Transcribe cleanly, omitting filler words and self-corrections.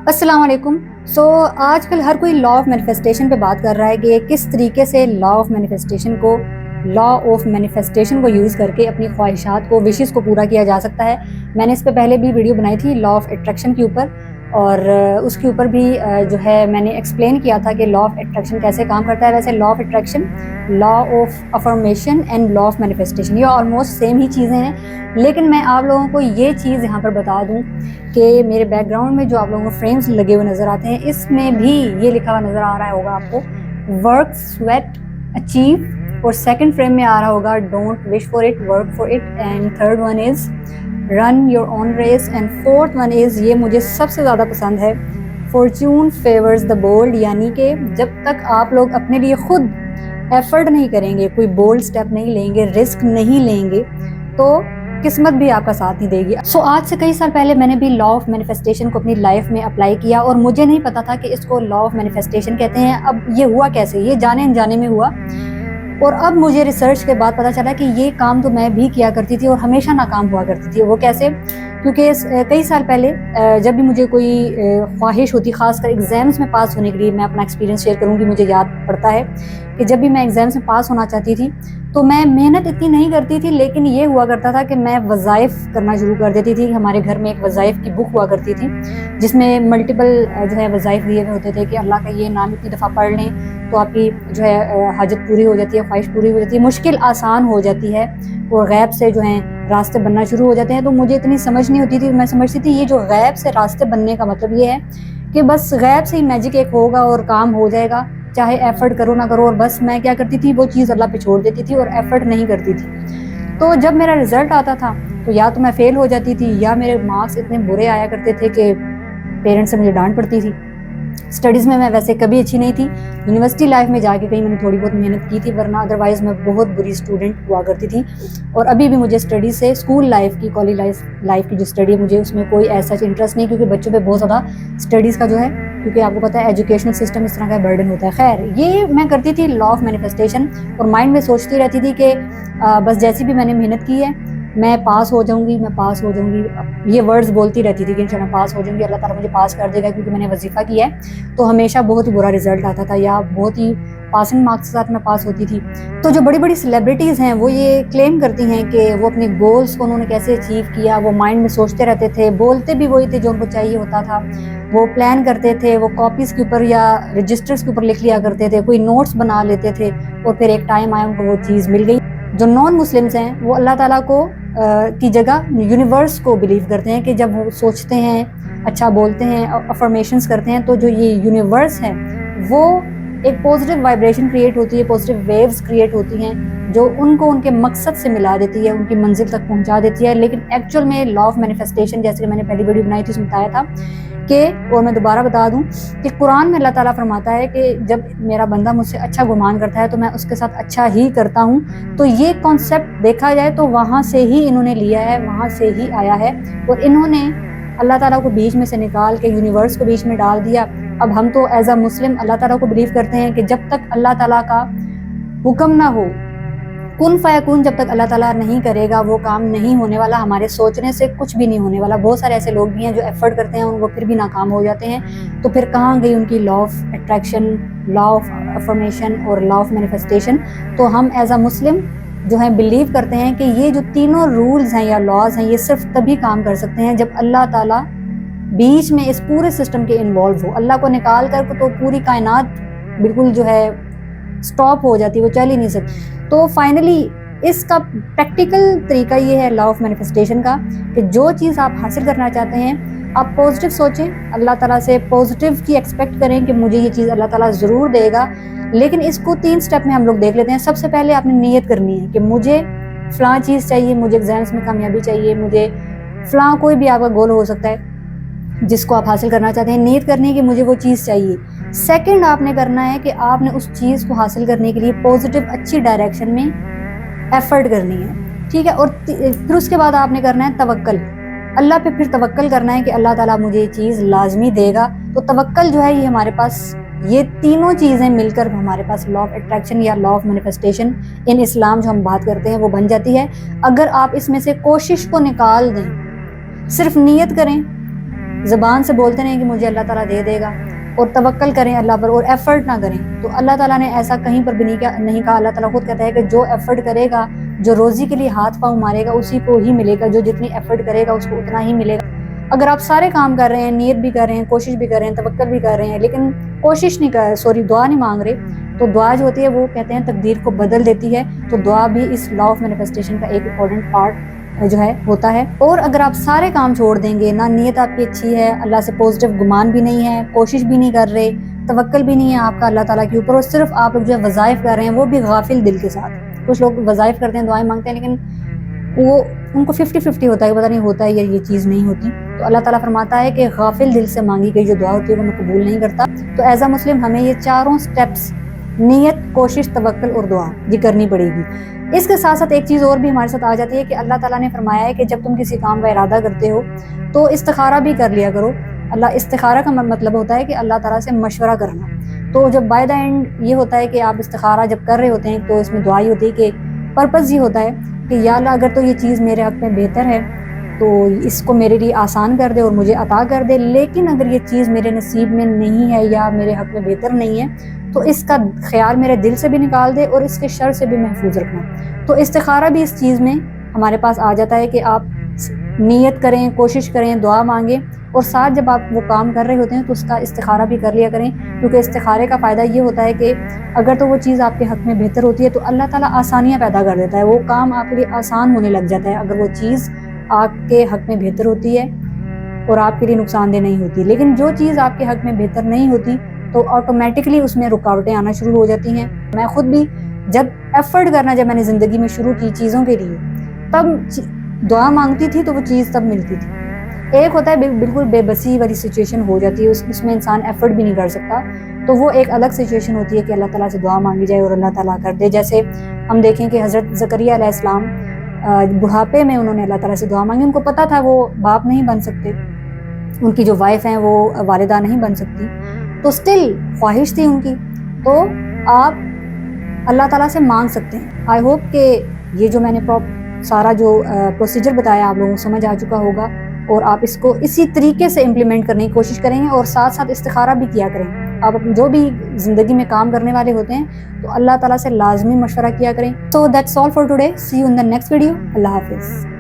السلام علیکم. آج کل ہر کوئی لا آف مینیفیسٹیشن پہ بات کر رہا ہے کہ کس طریقے سے لا آف مینیفیسٹیشن کو یوز کر کے اپنی خواہشات کو وشز کو پورا کیا جا سکتا ہے. میں نے اس پہ پہلے بھی ویڈیو بنائی تھی لا آف اٹریکشن کے اوپر، اور اس کے اوپر بھی جو ہے میں نے ایکسپلین کیا تھا کہ لا آف اٹریکشن کیسے کام کرتا ہے. ویسے law of attraction, law of affirmation and law of manifestation یہ آلموسٹ سیم ہی چیزیں ہیں، لیکن میں آپ لوگوں کو یہ چیز یہاں پر بتا دوں کہ میرے بیک گراؤنڈ میں جو آپ لوگوں کو فریمز لگے ہوئے نظر آتے ہیں، اس میں بھی یہ لکھا ہوا نظر آ رہا ہوگا آپ کو ورک سویٹ اچیو، اور سیکنڈ فریم میں آ رہا ہوگا don't wish for it work for it, and third one is run your own race, and fourth one is یہ مجھے سب سے زیادہ پسند ہے فارچون فیورز دا بولڈ. یعنی کہ جب تک آپ لوگ اپنے لیے خود ایفرٹ نہیں کریں گے، کوئی بولڈ سٹیپ نہیں لیں گے، رسک نہیں لیں گے، تو قسمت بھی آپ کا ساتھ نہیں دے گی. آج سے کئی سال پہلے میں نے بھی لا آف مینیفیسٹیشن کو اپنی لائف میں اپلائی کیا، اور مجھے نہیں پتا تھا کہ اس کو لا آف مینیفیسٹیشن کہتے ہیں. اب یہ ہوا کیسے؟ یہ جانے انجانے میں ہوا، اور اب مجھے ریسرچ کے بعد پتا چلا کہ یہ کام تو میں بھی کیا کرتی تھی اور ہمیشہ ناکام ہوا کرتی تھی. وہ کیسے؟ کیونکہ کئی سال پہلے جب بھی مجھے کوئی خواہش ہوتی، خاص کر ایگزامس میں پاس ہونے کے لیے، میں اپنا ایکسپیرینس شیئر کروں گی. مجھے یاد پڑتا ہے کہ جب بھی میں ایگزامس میں پاس ہونا چاہتی تھی تو میں محنت اتنی نہیں کرتی تھی، لیکن یہ ہوا کرتا تھا کہ میں وظائف کرنا شروع کر دیتی تھی. ہمارے گھر میں ایک وظائف کی بک ہوا کرتی تھی جس میں ملٹیپل جو ہے وظائف دیے ہوئے ہوتے تھے کہ اللہ کا یہ نام اتنی دفعہ پڑھ لیں تو آپ کی جو ہے حاجت پوری ہو جاتی ہے، خواہش پوری ہو جاتی ہے، مشکل آسان ہو جاتی ہے، اور غیب سے جو ہیں راستے بننا شروع ہو جاتے ہیں. تو مجھے اتنی سمجھ نہیں ہوتی تھی، میں سمجھتی تھی یہ جو غیب سے راستے بننے کا مطلب یہ ہے کہ بس غیب سے ہی میجک ایک ہوگا اور کام ہو جائے گا، چاہے ایفرٹ کرو نہ کرو. اور بس میں کیا کرتی تھی، وہ چیز اللہ پہ چھوڑ دیتی تھی اور ایفرٹ نہیں کرتی تھی. تو جب میرا رزلٹ آتا تھا تو یا تو میں فیل ہو جاتی تھی، یا میرے مارکس اتنے برے آیا کرتے تھے کہ پیرنٹس سے مجھے ڈانٹ پڑتی تھی. اسٹڈیز میں ویسے کبھی اچھی نہیں تھی، یونیورسٹی لائف میں جا کے کہیں میں نے تھوڑی بہت محنت کی تھی، ورنہ ادروائز میں بہت بری اسٹوڈنٹ ہوا کرتی تھی. اور ابھی بھی مجھے اسٹڈیز سے، اسکول لائف کی، کالج لائف کی جو اسٹڈی ہے، مجھے اس میں کوئی ایسا انٹرسٹ نہیں، کیونکہ بچوں پہ بہت زیادہ اسٹڈیز کا جو ہے، کیونکہ آپ کو پتہ ہے ایجوکیشنل سسٹم اس طرح کا برڈن ہوتا ہے. خیر، یہ میں کرتی تھی لا آف مینیفیسٹیشن، اور مائنڈ میں سوچتی رہتی تھی کہ بس جیسی بھی میں نے محنت کی ہے میں پاس ہو جاؤں گی، میں پاس ہو جاؤں گی. یہ ورڈز بولتی رہتی تھی کہ انشاءاللہ میں پاس ہو جاؤں گی، اللہ تعالیٰ مجھے پاس کر دے گا، کیونکہ میں نے وظیفہ کیا ہے. تو ہمیشہ بہت ہی برا رزلٹ آتا تھا، یا بہت ہی پاسنگ مارکس کے ساتھ میں پاس ہوتی تھی. تو جو بڑی بڑی سیلیبریٹیز ہیں وہ یہ کلیم کرتی ہیں کہ وہ اپنے گولز کو انہوں نے کیسے اچیو کیا. وہ مائنڈ میں سوچتے رہتے تھے، بولتے بھی وہی تھے جو ان کو چاہیے ہوتا تھا. وہ پلان کرتے تھے، وہ کاپیز کے اوپر یا رجسٹرز کے اوپر لکھ لیا کرتے تھے، کوئی نوٹس بنا لیتے تھے، اور پھر ایک ٹائم آیا ان کو وہ چیز مل گئی. جو نان مسلمز ہیں وہ اللہ تعالیٰ کو کی جگہ یونیورس کو بلیو کرتے ہیں، کہ جب وہ سوچتے ہیں، اچھا بولتے ہیں، افرمیشنز کرتے ہیں، تو جو یہ یونیورس ہے وہ ایک پازیٹیو وائبریشن کریٹ ہوتی ہے، پازیٹیو ویوز کریٹ ہوتی ہیں، جو ان کو ان کے مقصد سے ملا دیتی ہے، ان کی منزل تک پہنچا دیتی ہے. لیکن ایکچوئل میں لا آف مینیفیسٹیشن، جیسے کہ میں نے پہلی ویڈیو بنائی تھی اس میں بتایا تھا کہ، اور میں دوبارہ بتا دوں کہ قرآن میں اللہ تعالیٰ فرماتا ہے کہ جب میرا بندہ مجھ سے اچھا گمان کرتا ہے تو میں اس کے ساتھ اچھا ہی کرتا ہوں. تو یہ کانسیپٹ دیکھا جائے تو وہاں سے ہی انہوں نے لیا ہے، وہاں سے ہی آیا ہے، اور انہوں نے اللہ تعالیٰ کو بیچ میں سے نکال کے یونیورس کو بیچ میں ڈال دیا. اب ہم تو ایز اے مسلم اللہ تعالیٰ کو بلیو کرتے ہیں کہ جب تک اللہ تعالیٰ کا حکم نہ ہو، کن فیکون، جب تک اللہ تعالیٰ نہیں کرے گا وہ کام نہیں ہونے والا. ہمارے سوچنے سے کچھ بھی نہیں ہونے والا. بہت سارے ایسے لوگ بھی ہیں جو ایفرٹ کرتے ہیں اور وہ پھر بھی ناکام ہو جاتے ہیں. تو پھر کہاں گئی ان کی law of attraction, law of affirmation اور لا آف مینیفیسٹیشن؟ تو ہم ایز اے مسلم جو ہیں بلیو کرتے ہیں کہ یہ جو تینوں رولز ہیں یا لاز ہیں، یہ صرف تبھی کام کر سکتے ہیں جب اللہ تعالیٰ بیچ میں اس پورے سسٹم کے انوالو ہو. اللہ کو نکال کر تو پوری کائنات بالکل جو ہے سٹاپ ہو جاتی، وہ چل ہی نہیں سکتی. تو فائنلی اس کا پریکٹیکل طریقہ یہ ہے لا آف مینیفیسٹیشن کا، کہ جو چیز آپ حاصل کرنا چاہتے ہیں آپ پازیٹیو سوچیں، اللہ تعالیٰ سے پازیٹیو کی ایکسپیکٹ کریں کہ مجھے یہ چیز اللہ تعالیٰ ضرور دے گا. لیکن اس کو 3 سٹیپ میں ہم لوگ دیکھ لیتے ہیں. سب سے پہلے آپ نے نیت کرنی ہے کہ مجھے فلاں چیز چاہیے، مجھے ایگزامس میں کامیابی چاہیے، مجھے فلاں، کوئی بھی آپ کا گول ہو سکتا ہے جس کو آپ حاصل کرنا چاہتے ہیں. نیت کرنی ہے کہ مجھے وہ چیز چاہیے. سیکنڈ آپ نے کرنا ہے کہ آپ نے اس چیز کو حاصل کرنے کے لیے پازیٹیو اچھی ڈائریکشن میں ایفرٹ کرنی ہے، ٹھیک ہے. اور پھر اس کے بعد آپ نے کرنا ہے توکل، اللہ پہ پھر توکل کرنا ہے کہ اللہ تعالیٰ مجھے یہ چیز لازمی دے گا. تو توکل جو ہے یہ ہمارے پاس، یہ تینوں چیزیں مل کر ہمارے پاس لا آف اٹریکشن یا لا آف مینیفیسٹیشن ان اسلام جو ہم بات کرتے ہیں وہ بن جاتی ہے. اگر آپ اس میں سے کوشش کو نکال دیں، صرف نیت کریں، زبان سے بولتے رہیں کہ مجھے اللہ تعالیٰ دے دے گا، اور توکل کریں اللہ پر اور ایفرٹ نہ کریں، تو اللہ تعالیٰ نے ایسا کہیں پر بھی نہیں کہا۔ اللہ تعالیٰ خود کہتا ہے کہ جو ایفرٹ کرے گا، جو روزی کے لیے ہاتھ پاؤں مارے گا، اسی کو ہی ملے گا، جو جتنی ایفرٹ کرے گا اس کو اتنا ہی ملے گا۔ اگر آپ سارے کام کر رہے ہیں، نیت بھی کر رہے ہیں، کوشش بھی کر رہے ہیں، توکل بھی کر رہے ہیں، لیکن دعا نہیں مانگ رہے، تو دعا جو ہوتی ہے وہ کہتے ہیں تقدیر کو بدل دیتی ہے۔ تو دعا بھی اس لا آف مینیفیسٹیشن کا ایک امپورٹنٹ پارٹ جو ہے ہوتا ہے۔ اور اگر آپ سارے کام چھوڑ دیں گے، نہ نیت آپ کی اچھی ہے، اللہ سے پازیٹیو گمان بھی نہیں ہے، کوشش بھی نہیں کر رہے، توکل بھی نہیں ہے آپ کا اللہ تعالیٰ کے اوپر، اور صرف آپ لوگ جو ہے وظائف کر رہے ہیں، وہ بھی غافل دل کے ساتھ۔ کچھ لوگ وظائف کرتے ہیں، دعائیں مانگتے ہیں، لیکن وہ ان کو 50-50 ہوتا ہے، پتہ نہیں ہوتا ہے یا یہ چیز نہیں ہوتی۔ تو اللہ تعالیٰ فرماتا ہے کہ غافل دل سے مانگی گئی جو دعا ہوتی ہے وہ میں قبول نہیں کرتا۔ تو ایز اے مسلم ہمیں یہ چاروں سٹیپس، نیت، کوشش، توکل اور دعا، یہ کرنی پڑے گی۔ اس کے ساتھ ساتھ ایک چیز اور بھی ہمارے ساتھ آ جاتی ہے کہ اللہ تعالیٰ نے فرمایا ہے کہ جب تم کسی کام کا ارادہ کرتے ہو تو استخارہ بھی کر لیا کرو۔ استخارہ کا مطلب ہوتا ہے کہ اللہ تعالیٰ سے مشورہ کرنا۔ تو جب بائی دا اینڈ یہ ہوتا ہے کہ آپ استخارہ جب کر رہے ہوتے ہیں تو اس میں دعائی ہوتی ہے کہ پرپز یہ ہوتا ہے کہ یا اللہ اگر تو یہ چیز میرے حق میں بہتر ہے تو اس کو میرے لیے آسان کر دے اور مجھے عطا کر دے، لیکن اگر یہ چیز میرے نصیب میں نہیں ہے یا میرے حق میں بہتر نہیں ہے تو اس کا خیال میرے دل سے بھی نکال دے اور اس کے شر سے بھی محفوظ رکھنا۔ تو استخارہ بھی اس چیز میں ہمارے پاس آ جاتا ہے کہ آپ نیت کریں، کوشش کریں، دعا مانگیں، اور ساتھ جب آپ وہ کام کر رہے ہوتے ہیں تو اس کا استخارہ بھی کر لیا کریں، کیونکہ استخارے کا فائدہ یہ ہوتا ہے کہ اگر تو وہ چیز آپ کے حق میں بہتر ہوتی ہے تو اللہ تعالیٰ آسانیاں پیدا کر دیتا ہے، وہ کام آپ کے لیے آسان ہونے لگ جاتا ہے اگر وہ چیز آپ کے حق میں بہتر ہوتی ہے اور آپ کے لیے نقصان دہ نہیں ہوتی۔ لیکن جو چیز آپ کے حق میں بہتر نہیں ہوتی تو آٹومیٹکلی اس میں رکاوٹیں آنا شروع ہو جاتی ہیں۔ میں خود بھی جب ایفرٹ کرنا جب میں نے زندگی میں شروع کی چیزوں کے لیے، تب دعا مانگتی تھی تو وہ چیز تب ملتی تھی۔ ایک ہوتا ہے بالکل بے بسی والی سچویشن ہو جاتی ہے، اس میں انسان ایفرٹ بھی نہیں کر سکتا، تو وہ ایک الگ سچویشن ہوتی ہے کہ اللہ تعالیٰ سے دعا مانگی جائے اور اللہ تعالیٰ کر دے۔ جیسے ہم دیکھیں کہ حضرت زکریا علیہ السلام بڑھاپے میں انہوں نے اللہ تعالیٰ سے دعا مانگی، ان کو پتہ تھا وہ باپ نہیں بن سکتے، ان کی جو وائف ہیں وہ والدہ نہیں بن سکتی، تو سٹل خواہش تھی ان کی، تو آپ اللہ تعالیٰ سے مانگ سکتے ہیں۔ آئی ہوپ کہ یہ جو میں نے سارا جو پروسیجر بتایا آپ لوگوں کو سمجھ آ چکا ہوگا، اور آپ اس کو اسی طریقے سے امپلیمنٹ کرنے کی کوشش کریں گے، اور ساتھ ساتھ استخارہ بھی کیا کریں۔ آپ جو بھی زندگی میں کام کرنے والے ہوتے ہیں تو اللہ تعالیٰ سے لازمی مشورہ کیا کریں۔ So that's all for today. See you in the next video. اللہ حافظ۔